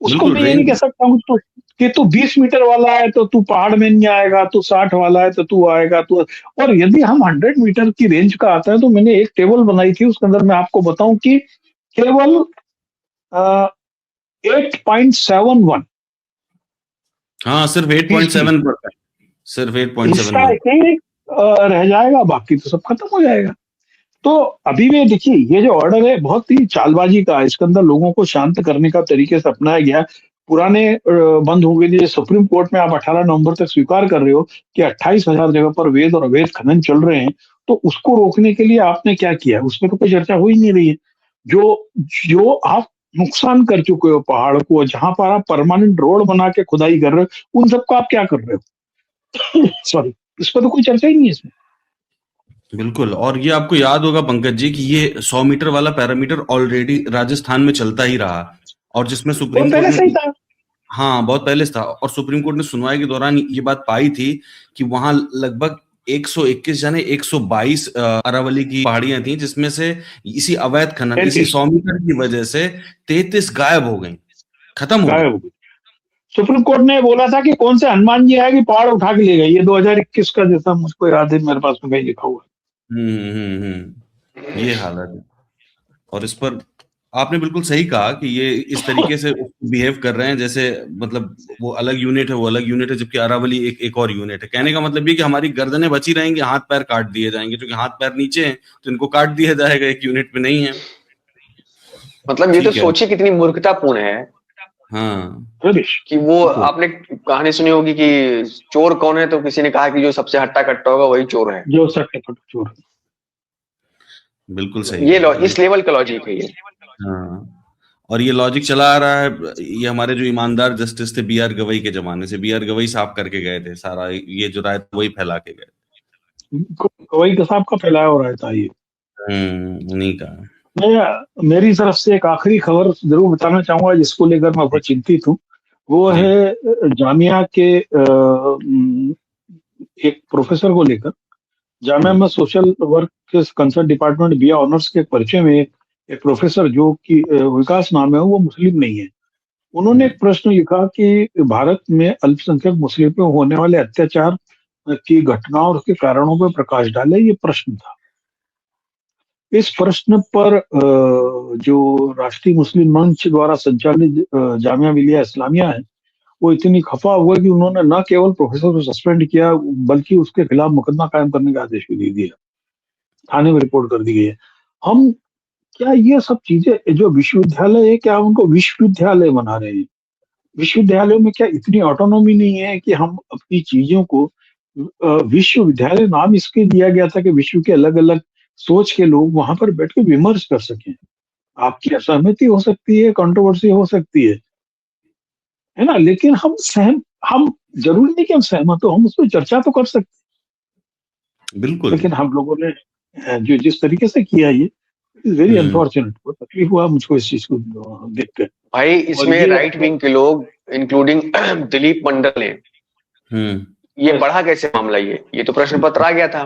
उसको मैं ये नहीं कह सकता हूँ तो कि तू 20 मीटर वाला है तो तू पहाड़ में नहीं आएगा, तू 60 वाला है तो तू आएगा। तो और यदि हम 100 मीटर की रेंज का आता है तो मैंने एक टेबल बनाई थी, उसके अंदर मैं आपको बताऊं कि केवल 8.71, हाँ सिर्फ 8.7 पर है, सिर्फ 8.7 रह जाएगा, बाकी तो सब खत्म हो जाएगा। तो अभी भी देखिए ये जो ऑर्डर है बहुत ही चालबाजी का है, इसके अंदर लोगों को शांत करने का तरीके से अपनाया गया। पुराने बंद हो गए, सुप्रीम कोर्ट में आप 18 नवंबर तक स्वीकार कर रहे हो कि 28,000 जगह पर वैध और अवैध खनन चल रहे हैं, तो उसको रोकने के लिए आपने क्या किया, उसमें तो कोई चर्चा हो ही नहीं रही है। जो आप नुकसान कर चुके हो पहाड़ को, जहां पर आप परमानेंट रोड बना के खुदाई कर रहे हो, उन सबको आप क्या कर रहे हो? सॉरी, इस पर तो कोई चर्चा ही नहीं है इसमें। बिल्कुल। और ये आपको याद होगा पंकज जी कि ये 100 मीटर वाला पैरामीटर ऑलरेडी राजस्थान में चलता ही रहा, और जिसमें सुप्रीम कोर्ट ने, हाँ बहुत पहले से था, और सुप्रीम कोर्ट ने सुनवाई के दौरान ये बात पाई थी कि वहां लगभग 121 यानी 122 अरावली की पहाड़ियां थी, जिसमें से इसी अवैध खनन, इसी 100 मीटर की वजह से 33 गायब हो गई, खत्म हो गई। सुप्रीम कोर्ट ने बोला था कि कौन से हनुमान जी आए कि पहाड़ उठा के ले गए, ये 2021 का जैसा मुझको याद है, मेरे पास में कहीं लिखा हुआ ये हालत है। और इस पर आपने बिल्कुल सही कहा कि ये इस तरीके से बिहेव कर रहे हैं जैसे मतलब वो अलग यूनिट है, वो अलग यूनिट है, जबकि अरावली एक और यूनिट है। कहने का मतलब ये कि हमारी गर्दनें बची रहेंगी, हाथ पैर काट दिए जाएंगे, क्योंकि हाथ पैर नीचे हैं तो इनको काट दिया जाएगा, एक यूनिट में नहीं है। मतलब ये तो ठीक है। सोचिए कितनी मूर्खतापूर्ण है हाँ, कि वो आपने कहानी सुनी होगी कि चोर कौन है, तो किसी ने कहा कि जो सबसे हट्टा कट्टा होगा वही चोर है। जो सट्टे चोर। बिल्कुल सही ये कहा। इस लेवल का लॉजिक है ये। हाँ, और ये लॉजिक चला आ रहा है, ये हमारे जो ईमानदार जस्टिस थे बी आर गवई के जमाने से, बी आर गवई साफ करके गए थे सारा, ये जो राय वही फैला के गए। गवई का साहब का फैलाया हो रहा था ये। उन्हीं का। मेरी तरफ से एक आखिरी खबर जरूर बताना चाहूंगा जिसको लेकर मैं बहुत चिंतित हूँ। वो जी। है जामिया के एक प्रोफेसर को लेकर। जामिया में सोशल वर्क के कंसर्न डिपार्टमेंट बी ऑनर्स के परिचय में एक प्रोफेसर जो कि विकास नाम है, वो मुस्लिम नहीं है। उन्होंने एक प्रश्न लिखा कि भारत में अल्पसंख्यक मुस्लिम पे होने वाले अत्याचार की घटनाओं और उसके कारणों पर प्रकाश डाले, ये प्रश्न था। इस प्रश्न पर जो राष्ट्रीय मुस्लिम मंच द्वारा संचालित जामिया मिलिया इस्लामिया है, वो इतनी खफा हुआ कि उन्होंने न केवल प्रोफेसर को सस्पेंड किया बल्कि उसके खिलाफ मुकदमा कायम करने का आदेश भी दे दिया, थाने में रिपोर्ट कर दी गई है। हम क्या ये सब चीजें जो विश्वविद्यालय है, क्या उनको विश्वविद्यालय बना रहे हैं? विश्वविद्यालयों में क्या इतनी ऑटोनॉमी नहीं है कि हम अपनी चीजों को विश्वविद्यालय नाम इसके दिया गया था कि विश्व के अलग अलग सोच के लोग वहां पर बैठ के विमर्श कर सकें। आपकी असहमति हो सकती है, कंट्रोवर्सी हो सकती है ना, लेकिन हम जरूरी नहीं कि हम सहमत हो, हम उस पर चर्चा तो कर सकते। बिल्कुल। लेकिन हम लोगों ने जो जिस तरीके से किया, ये वेरी अनफॉर्चुनेट, बहुत तकलीफ हुआ मुझको इस चीज को देखकर। भाई इसमें राइट विंग के लोग इंक्लूडिंग दिलीप मंडल ने ये बढ़ा कैसे मामला? ये तो प्रश्न पत्र आ गया था,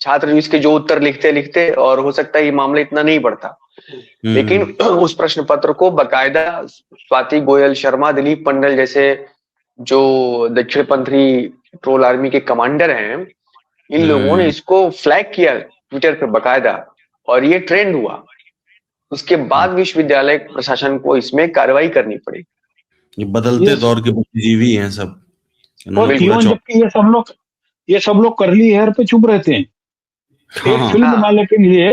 छात्र इसके जो उत्तर लिखते लिखते, और हो सकता है ये मामला इतना नहीं बढ़ता, लेकिन उस प्रश्न पत्र को बकायदा स्वाति गोयल शर्मा, दिलीप मंडल जैसे जो दक्षिणपंथी ट्रोल आर्मी के कमांडर हैं, इन लोगों ने इसको फ्लैग किया ट्विटर पर बकायदा, और ये ट्रेंड हुआ। उसके बाद विश्वविद्यालय प्रशासन को इसमें कार्रवाई करनी पड़ी। ये बदलते दौर के बुद्धिजीवी हैं सब। और इवन जबकि ये सब लोग करली हेयर पे चुप रहते हैं। एक फिल्म बनाने के लिए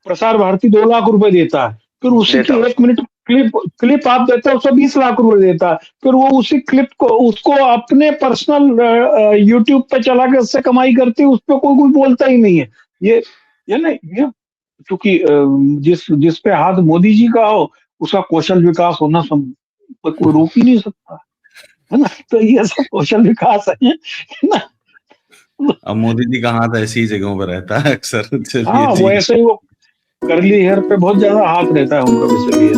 प्रसार भारती 2 लाख रुपए देता है, फिर उसी की 1 मिनट क्लिप आप देते हो, 120 लाख रुपए देता है, फिर वो उसी क्लिप को उसको अपने पर्सनल यूट्यूब पे चला के उससे कमाई करती है, उस पर कोई बोलता ही नहीं है। ये नहीं, ये क्योंकि जिस पे हाथ मोदी जी का हो उसका कौशल विकास होना कोई रोक ही नहीं सकता, है ना। तो ये सब कौशल विकास है ना। अब मोदी जी का हाथ ऐसी ही जगहों पर रहता है अक्सर। हाँ, वो ऐसे ही वो करली हेयर पे बहुत ज्यादा हाथ रहता है उनका, इसलिए।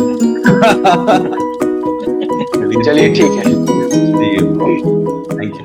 चलिए ठीक है, थैंक यू।